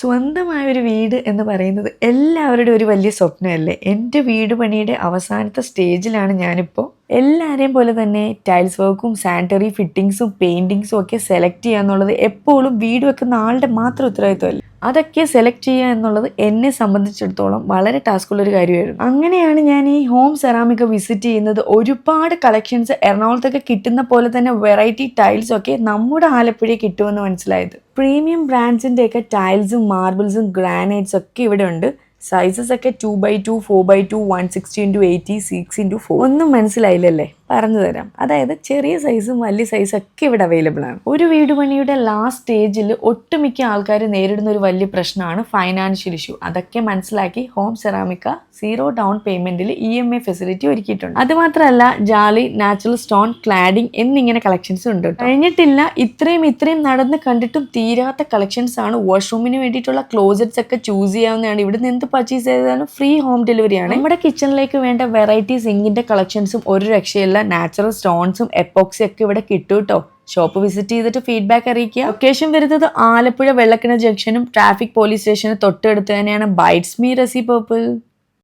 സ്വന്തമായൊരു വീട് എന്ന് പറയുന്നത് എല്ലാവരുടെയും ഒരു വലിയ സ്വപ്നമല്ലേ. എൻ്റെ വീട് പണിയുടെ അവസാനത്തെ സ്റ്റേജിലാണ് ഞാനിപ്പോൾ. എല്ലാവരെയും പോലെ തന്നെ ടൈൽസ് വർക്കും സാനിറ്ററി ഫിറ്റിങ്സും പെയിൻറ്റിങ്സും ഒക്കെ സെലക്ട് ചെയ്യുക എന്നുള്ളത് എപ്പോഴും വീട് വെക്കുന്ന ആളുടെ മാത്രം ഉത്തരവാദിത്വമല്ല. അതൊക്കെ സെലക്ട് ചെയ്യുക എന്നുള്ളത് എന്നെ സംബന്ധിച്ചിടത്തോളം വളരെ ടാസ്കുള്ളൊരു കാര്യമായിരുന്നു. അങ്ങനെയാണ് ഞാൻ ഈ ഹോം സെറാമിക് വിസിറ്റ് ചെയ്യുന്നത്. ഒരുപാട് കളക്ഷൻസ് എറണാകുളത്തൊക്കെ കിട്ടുന്ന പോലെ തന്നെ വെറൈറ്റി ടൈൽസ് ഒക്കെ നമ്മുടെ ആലപ്പുഴയിൽ കിട്ടുമെന്ന് മനസ്സിലായത്. പ്രീമിയം ബ്രാൻഡ്സിൻ്റെ ഒക്കെ ടൈൽസും മാർബിൾസും ഗ്രാനൈറ്റ്സ് ഒക്കെ ഇവിടെ ഉണ്ട്. സൈസസ് ഒക്കെ 2x2, 4x2, 160x80, 6x4. ഒന്നും മനസ്സിലായില്ലല്ലേ? പറഞ്ഞു തരാം. അതായത് ചെറിയ സൈസും വലിയ സൈസും ഒക്കെ ഇവിടെ അവൈലബിൾ ആണ്. ഒരു വീട് പണിയുടെ ലാസ്റ്റ് സ്റ്റേജിൽ ഒട്ടുമിക്ക ആൾക്കാർ നേരിടുന്ന ഒരു വലിയ പ്രശ്നമാണ് ഫൈനാൻഷ്യൽ ഇഷ്യൂ. അതൊക്കെ മനസ്സിലാക്കി ഹോം സെറാമിക്ക 0 ഡൗൺ പേയ്മെന്റിൽ EMI ഫെസിലിറ്റി ഒരുക്കിയിട്ടുണ്ട്. അതുമാത്രമല്ല ജാലി, നാച്ചുറൽ സ്റ്റോൺ, ക്ലാഡിംഗ് എന്നിങ്ങനെ കളക്ഷൻസ് ഉണ്ട്. കഴിഞ്ഞിട്ടില്ല, ഇത്രയും നടന്ന് കണ്ടിട്ടും തീരാത്ത കളക്ഷൻസ് ആണ്. വാഷ്റൂമിന് വേണ്ടിയിട്ടുള്ള ക്ലോസറ്റ്സ് ഒക്കെ ചൂസ് ചെയ്യാവുന്നതാണ്. ഇവിടെ നിന്ന് പർച്ചേസ് ചെയ്താലും ഫ്രീ ഹോം ഡെലിവറിയാണ്. നമ്മുടെ കിച്ചണിലേക്ക് വേണ്ട വെറൈറ്റി സിങ്കിന്റെ കളക്ഷൻസും ഒരു രക്ഷയില്ല. നാച്ചുറൽ സ്റ്റോൺസും എപ്പോക്സി ഒക്കെ ഇവിടെ കിട്ടും കേട്ടോ. ഷോപ്പ് വിസിറ്റ് ചെയ്തിട്ട് ഫീഡ്ബാക്ക് അറിയിക്കുക. ലൊക്കേഷൻ വരുന്നത് ആലപ്പുഴ വെള്ളക്കിണർ ജംഗ്ഷനും ട്രാഫിക് പോലീസ് സ്റ്റേഷനും തൊട്ടടുത്ത് തന്നെയാണ്. ബൈറ്റ്സ് മീ റെസി പർപ്പിൾ.